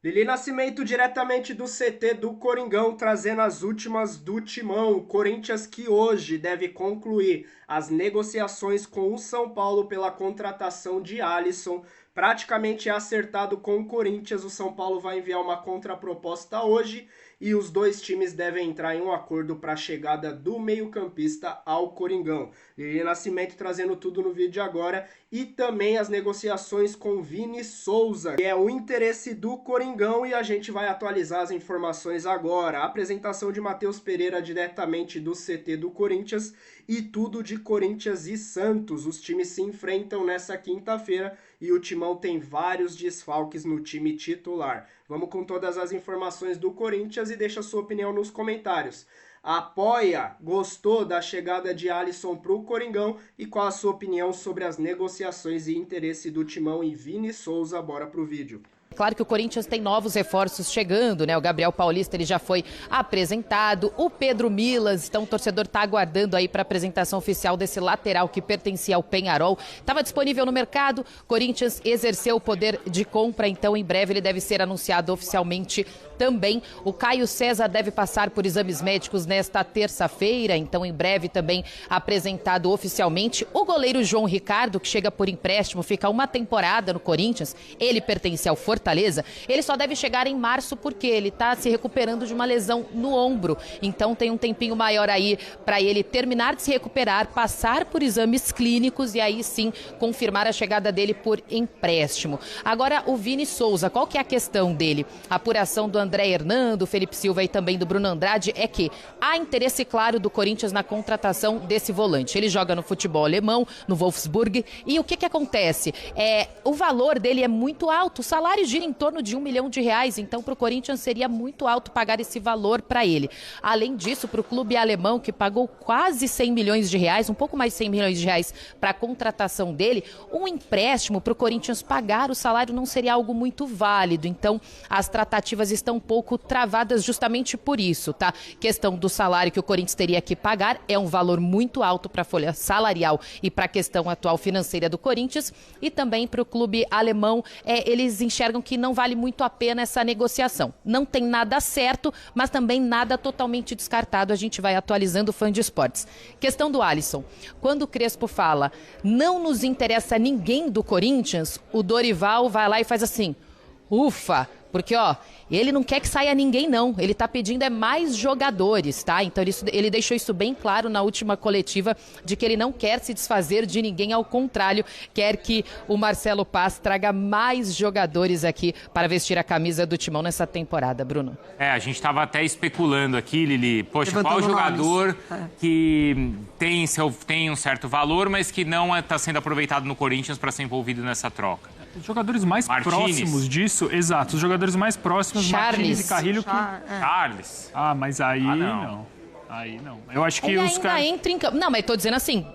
Lili Nascimento diretamente do CT do Coringão, trazendo as últimas do Timão. O Corinthians que hoje deve concluir as negociações com o São Paulo pela contratação de Alisson. Praticamente acertado com o Corinthians, o São Paulo vai enviar uma contraproposta hoje e os dois times devem entrar em um acordo para a chegada do meio-campista ao Coringão. Lili Nascimento trazendo tudo no vídeo agora e também as negociações com Vini Souza, que é o interesse do Coringão, e a gente vai atualizar as informações agora. A apresentação de Matheus Pereira diretamente do CT do Corinthians e tudo de Corinthians e Santos. Os times se enfrentam nessa quinta-feira e o Timão tem vários desfalques no time titular. Vamos com todas as informações do Corinthians e deixa sua opinião nos comentários. Apoia, gostou da chegada de Alisson para o Coringão e qual a sua opinião sobre as negociações e interesse do Timão e Vini Souza? Bora pro vídeo. Claro que o Corinthians tem novos reforços chegando, né? O Gabriel Paulista, ele já foi apresentado. O Pedro Milas, então o torcedor está aguardando aí para a apresentação oficial desse lateral que pertencia ao Peñarol. Estava disponível no mercado, Corinthians exerceu o poder de compra, então em breve ele deve ser anunciado oficialmente também. O Caio César deve passar por exames médicos nesta terça-feira, então em breve também apresentado oficialmente. O goleiro João Ricardo, que chega por empréstimo, fica uma temporada no Corinthians, ele pertence ao Fortaleza, ele só deve chegar em março porque ele está se recuperando de uma lesão no ombro, então tem um tempinho maior aí para ele terminar de se recuperar, passar por exames clínicos e aí sim confirmar a chegada dele por empréstimo. Agora o Vini Souza, qual que é a questão dele? A apuração do André Hernando, Felipe Silva e também do Bruno Andrade é que há interesse claro do Corinthians na contratação desse volante. Ele joga no futebol alemão, no Wolfsburg, e o que acontece? O valor dele é muito alto, o salário gira em torno de R$1 milhão, então para o Corinthians seria muito alto pagar esse valor para ele. Além disso, para o clube alemão, que pagou quase R$100 milhões, um pouco mais de R$100 milhões para a contratação dele, um empréstimo para o Corinthians pagar o salário não seria algo muito válido. Então, as tratativas estão um pouco travadas justamente por isso, tá? Questão do salário que o Corinthians teria que pagar é um valor muito alto para a folha salarial e para a questão atual financeira do Corinthians, e também para o clube alemão, eles enxergam que não vale muito a pena essa negociação. Não tem nada certo, mas também nada totalmente descartado. A gente vai atualizando o Fã de Esportes. Questão do Alisson. Quando o Crespo fala, não nos interessa ninguém do Corinthians, o Dorival vai lá e faz assim, ufa, porque, ele não quer que saia ninguém, não. Ele está pedindo mais jogadores, tá? Então, ele deixou isso bem claro na última coletiva, de que ele não quer se desfazer de ninguém, ao contrário, quer que o Marcelo Paz traga mais jogadores aqui para vestir a camisa do Timão nessa temporada, Bruno. A gente estava até especulando aqui, Lili, poxa, qual jogador que tem um certo valor, mas que não está sendo aproveitado no Corinthians para ser envolvido nessa troca? Os jogadores mais próximos disso, exato, os jogadores mais próximos, Martínez e Carrilho. Charles. Mas aí não. Aí não. Eu acho que os caras... entra em campo. Não, mas tô dizendo assim,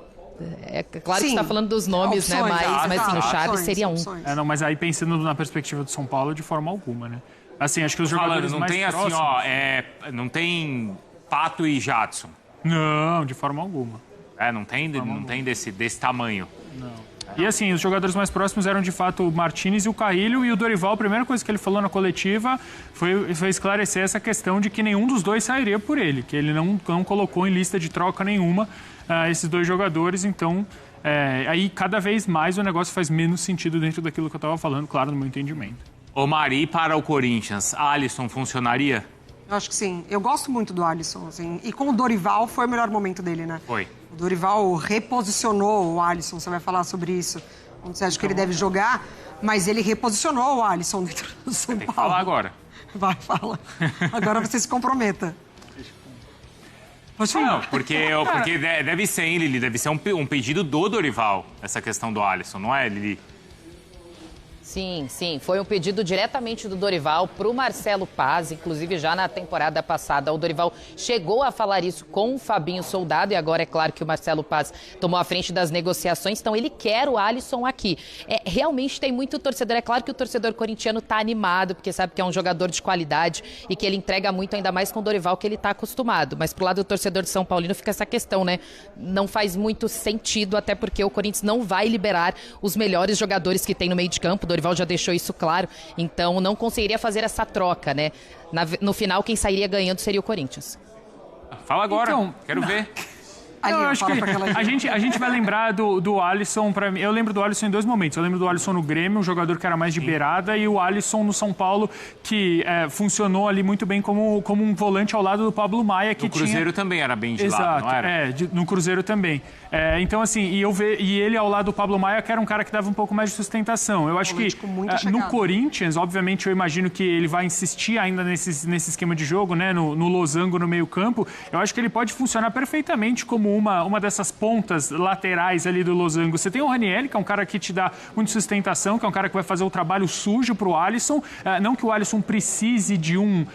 é claro que você tá falando dos nomes, né? Mas sim, o Charles seria um. Não, mas aí pensando na perspectiva do São Paulo, de forma alguma, né? Assim, acho que os jogadores mais próximos... não tem Pato e Jadson. Não, de forma alguma. Não tem desse tamanho. Não. E assim, os jogadores mais próximos eram de fato o Martínez e o Carrilho, e o Dorival, a primeira coisa que ele falou na coletiva foi esclarecer essa questão de que nenhum dos dois sairia por ele, que ele não colocou em lista de troca nenhuma esses dois jogadores, então aí cada vez mais o negócio faz menos sentido dentro daquilo que eu estava falando, claro, no meu entendimento. Ô Mari, para o Corinthians, Alisson funcionaria? Eu acho que sim. Eu gosto muito do Alisson, assim. E com o Dorival foi o melhor momento dele, né? Foi. O Dorival reposicionou o Alisson, você vai falar sobre isso. Onde você acha que ele deve jogar, mas ele reposicionou o Alisson dentro do São Paulo. Tem que falar agora. Vai, fala. Agora você se comprometa. Pode falar. Não, porque deve ser, hein, Lili? Deve ser um pedido do Dorival, essa questão do Alisson, não é, Lili? Sim, foi um pedido diretamente do Dorival para o Marcelo Paz, inclusive já na temporada passada o Dorival chegou a falar isso com o Fabinho Soldado, e agora é claro que o Marcelo Paz tomou a frente das negociações, então ele quer o Alisson aqui. Realmente tem muito torcedor, é claro que o torcedor corintiano está animado, porque sabe que é um jogador de qualidade e que ele entrega muito, ainda mais com o Dorival, que ele está acostumado, mas pro lado do torcedor de São Paulino fica essa questão, né? Não faz muito sentido, até porque o Corinthians não vai liberar os melhores jogadores que tem no meio de campo. O Dorival já deixou isso claro, então não conseguiria fazer essa troca, né? No final, quem sairia ganhando seria o Corinthians. Fala agora, quero ver. Eu acho que a gente vai lembrar do Alisson, pra mim. Eu lembro do Alisson em 2 momentos. Eu lembro do Alisson no Grêmio, um jogador que era mais de beirada, e o Alisson no São Paulo, que funcionou ali muito bem como um volante ao lado do Pablo Maia. Que no Cruzeiro também era bem de Exato, lado, não era? No Cruzeiro também. Então, assim, e ele ao lado do Pablo Maia, que era um cara que dava um pouco mais de sustentação. Eu acho que no Corinthians, obviamente, eu imagino que ele vai insistir ainda nesse esquema de jogo, né? No losango, no meio campo. Eu acho que ele pode funcionar perfeitamente como uma dessas pontas laterais ali do losango. Você tem o Ranieri, que é um cara que te dá muita sustentação, que é um cara que vai fazer o trabalho sujo pro Alisson. Não que o Alisson precise de um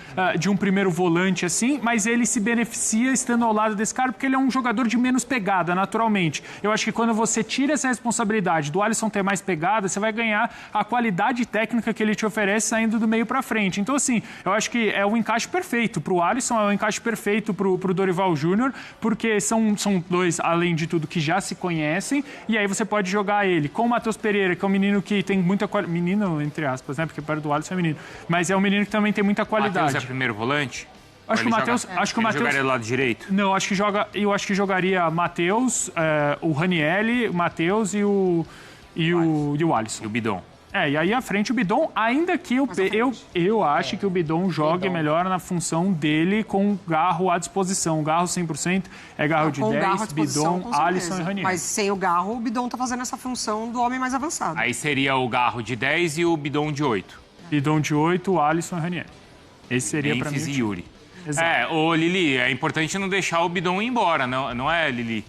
primeiro volante assim, mas ele se beneficia estando ao lado desse cara, porque ele é um jogador de menos pegada, naturalmente. Eu acho que quando você tira essa responsabilidade do Alisson ter mais pegada, você vai ganhar a qualidade técnica que ele te oferece saindo do meio para frente. Então, assim, eu acho que é um encaixe perfeito pro Alisson, é um encaixe perfeito pro Dorival Júnior, porque são dois, além de tudo, que já se conhecem, e aí você pode jogar ele com o Matheus Pereira, que é um menino que tem muita qualidade. Menino, entre aspas, né? Porque perto do Alisson é menino. Mas é um menino que também tem muita qualidade. Matheus é primeiro volante? Acho que o Matheus. Jogaria do lado direito? Não, eu acho que jogaria Matheus, o Ranieri, o Matheus e o Alisson. E o Bidon. E aí à frente o Bidon, ainda que eu acho que o Bidon jogue melhor na função dele com o Garro à disposição. O Garro 100% é Garro de 10, Bidon, Alisson e Ranieri. Mas sem o Garro, o Bidon tá fazendo essa função do homem mais avançado. Aí seria o Garro de 10 e o Bidon de 8. Bidon de 8, Alisson e Ranieri. Esse seria para mim. Memphis e Yuri. Exato. Ô Lili, é importante não deixar o Bidon ir embora, não é, Lili?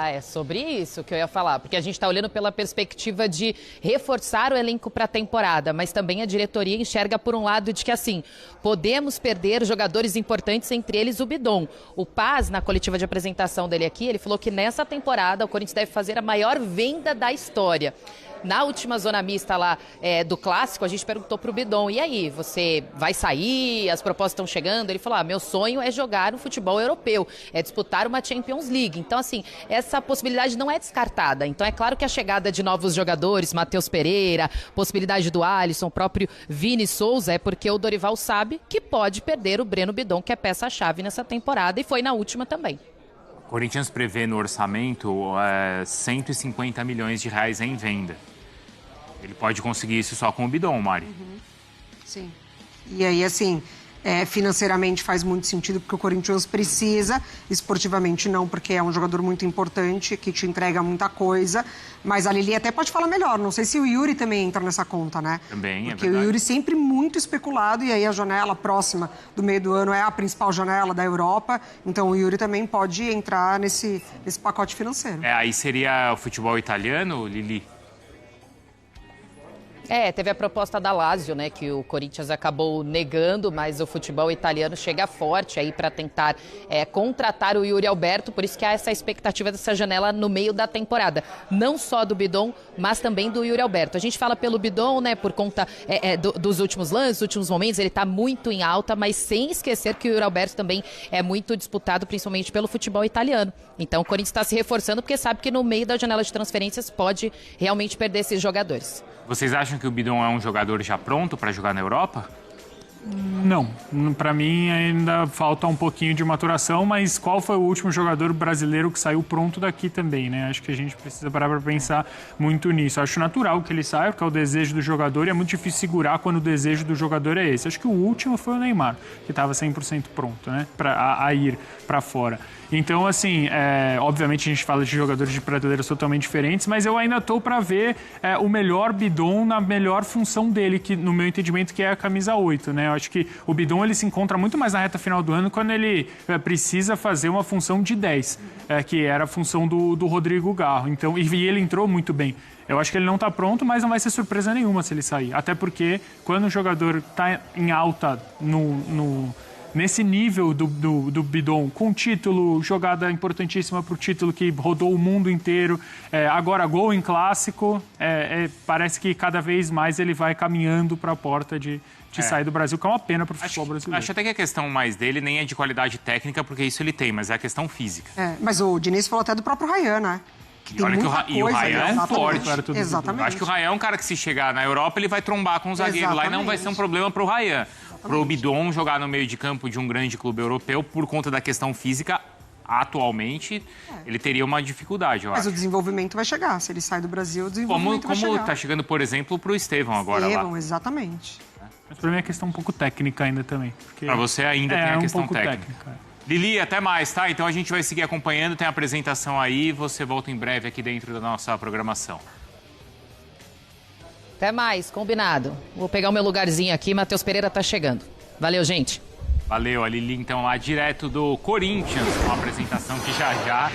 É sobre isso que eu ia falar, porque a gente está olhando pela perspectiva de reforçar o elenco para a temporada, mas também a diretoria enxerga por um lado de que, assim, podemos perder jogadores importantes, entre eles o Bidon. O Paz, na coletiva de apresentação dele aqui, ele falou que nessa temporada o Corinthians deve fazer a maior venda da história. Na última zona mista lá do Clássico, a gente perguntou pro Bidon, e aí, você vai sair? As propostas estão chegando? Ele falou, meu sonho é jogar no futebol europeu, é disputar uma Champions League. Então, assim, essa possibilidade não é descartada. Então, é claro que a chegada de novos jogadores, Matheus Pereira, possibilidade do Alisson, o próprio Vini Souza, é porque o Dorival sabe que pode perder o Breno Bidon, que é peça-chave nessa temporada, e foi na última também. O Corinthians prevê no orçamento 150 milhões de reais em venda. Ele pode conseguir isso só com o Bidon, Mari. Sim. E aí, assim, financeiramente faz muito sentido, porque o Corinthians precisa, esportivamente não, porque é um jogador muito importante, que te entrega muita coisa. Mas a Lili até pode falar melhor. Não sei se o Yuri também entra nessa conta, né? Também, porque o Yuri sempre muito especulado, e aí a janela próxima do meio do ano é a principal janela da Europa. Então o Yuri também pode entrar nesse pacote financeiro. Aí seria o futebol italiano, Lili? Teve a proposta da Lazio, né, que o Corinthians acabou negando, mas o futebol italiano chega forte aí para tentar contratar o Yuri Alberto, por isso que há essa expectativa dessa janela no meio da temporada. Não só do Bidon, mas também do Yuri Alberto. A gente fala pelo Bidon, né, por conta dos últimos lances, últimos momentos, ele está muito em alta, mas sem esquecer que o Yuri Alberto também é muito disputado, principalmente pelo futebol italiano. Então o Corinthians está se reforçando porque sabe que no meio da janela de transferências pode realmente perder esses jogadores. Vocês acham que o Bidon é um jogador já pronto para jogar na Europa? Não, para mim ainda falta um pouquinho de maturação, mas qual foi o último jogador brasileiro que saiu pronto daqui também, né? Acho que a gente precisa parar para pensar muito nisso. Acho natural que ele saia, porque é o desejo do jogador e é muito difícil segurar quando o desejo do jogador é esse. Acho que o último foi o Neymar, que estava 100% pronto, né? A ir para fora. Então, assim, obviamente a gente fala de jogadores de prateleiras totalmente diferentes, mas eu ainda estou para ver o melhor Bidon na melhor função dele, que no meu entendimento que é a camisa 8, né? Eu acho que o Bidon ele se encontra muito mais na reta final do ano quando ele precisa fazer uma função de 10, que era a função do Rodrigo Garro. Então, e ele entrou muito bem. Eu acho que ele não está pronto, mas não vai ser surpresa nenhuma se ele sair. Até porque quando o jogador está em alta nesse nível do Bidon, com título, jogada importantíssima para o título que rodou o mundo inteiro, agora gol em clássico, parece que cada vez mais ele vai caminhando para a porta de sair do Brasil, que é uma pena para o futebol brasileiro. Acho até que a questão mais dele nem é de qualidade técnica, porque isso ele tem, mas é a questão física. Mas o Diniz falou até do próprio Ryan, né? Que tem olha que muita o coisa, Ryan é um exatamente. forte. Exatamente. Acho que o Ryan é um cara que, se chegar na Europa, ele vai trombar com o zagueiro lá e não vai ser um problema pro Ryan. Pro Bidon jogar no meio de campo de um grande clube europeu, por conta da questão física, atualmente, ele teria uma dificuldade, eu Mas acho. o desenvolvimento vai chegar. Se ele sai do Brasil, o desenvolvimento vai chegar. Como tá chegando, por exemplo, pro Estevão agora lá. Exatamente. Mas pra mim é questão um pouco técnica ainda também. Pra você ainda tem a questão pouco técnica. Lili, até mais, tá? Então a gente vai seguir acompanhando, tem a apresentação aí, você volta em breve aqui dentro da nossa programação. Até mais, combinado. Vou pegar o meu lugarzinho aqui, Matheus Pereira tá chegando. Valeu, gente. Valeu, a Lili, então, lá direto do Corinthians, uma apresentação que já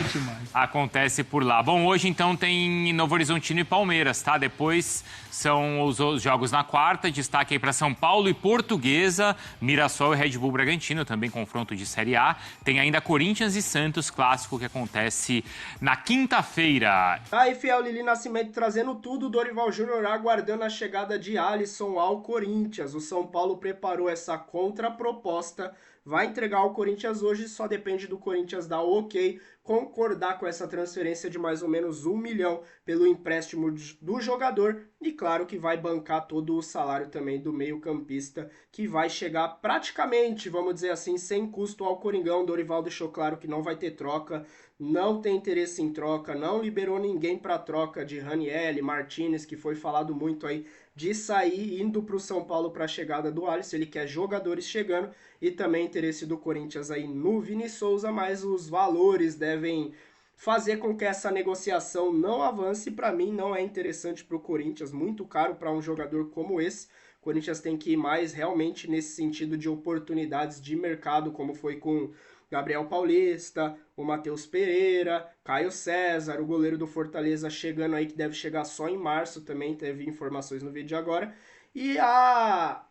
acontece por lá. Bom, hoje, então, tem Novo Horizontino e Palmeiras, tá? Depois são os jogos na quarta, destaque aí para São Paulo e Portuguesa, Mirassol e Red Bull Bragantino, também confronto de Série A. Tem ainda Corinthians e Santos, clássico que acontece na quinta-feira. Aí, fiel Lili Nascimento trazendo tudo, Dorival Júnior aguardando a chegada de Alisson ao Corinthians. O São Paulo preparou essa contraproposta, vai entregar ao Corinthians hoje, só depende do Corinthians dar o ok, concordar com essa transferência de mais ou menos 1 milhão pelo empréstimo do jogador e claro que vai bancar todo o salário também do meio-campista, que vai chegar praticamente, vamos dizer assim, sem custo ao Coringão. Dorival deixou claro que não vai ter troca, não tem interesse em troca, não liberou ninguém para troca de Ranieri, Martinez, que foi falado muito aí de sair indo para o São Paulo para a chegada do Alisson. Ele quer jogadores chegando e também interesse do Corinthians aí no Vini Souza, mas os valores devem fazer com que essa negociação não avance. Para mim não é interessante para o Corinthians, muito caro para um jogador como esse. O Corinthians tem que ir mais realmente nesse sentido de oportunidades de mercado, como foi com Gabriel Paulista, o Matheus Pereira, Caio César, o goleiro do Fortaleza chegando aí, que deve chegar só em março também, teve informações no vídeo agora. E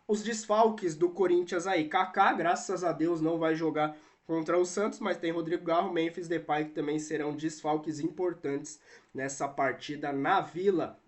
os desfalques do Corinthians aí, Kaká, graças a Deus, não vai jogar contra o Santos, mas tem Rodrigo Garro, Memphis Depay, que também serão desfalques importantes nessa partida na Vila.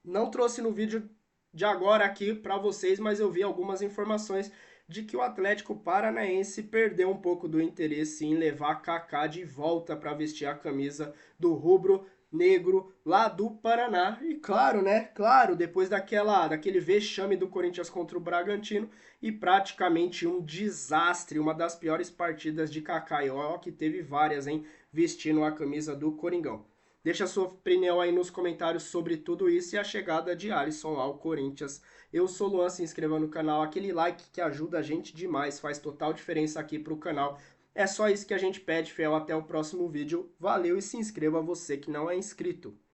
Não trouxe no vídeo de agora aqui para vocês, mas eu vi algumas informações de que o Atlético Paranaense perdeu um pouco do interesse em levar Kaká de volta para vestir a camisa do rubro-negro lá do Paraná. E claro, né? Claro, depois daquele vexame do Corinthians contra o Bragantino e praticamente um desastre, uma das piores partidas de Kaká, e ó, que teve várias, hein? Vestindo a camisa do Coringão. Deixa a sua opinião aí nos comentários sobre tudo isso e a chegada de Alisson ao Corinthians. Eu sou o Luan, se inscreva no canal, aquele like que ajuda a gente demais, faz total diferença aqui pro canal. É só isso que a gente pede, fiel, até o próximo vídeo. Valeu e se inscreva você que não é inscrito.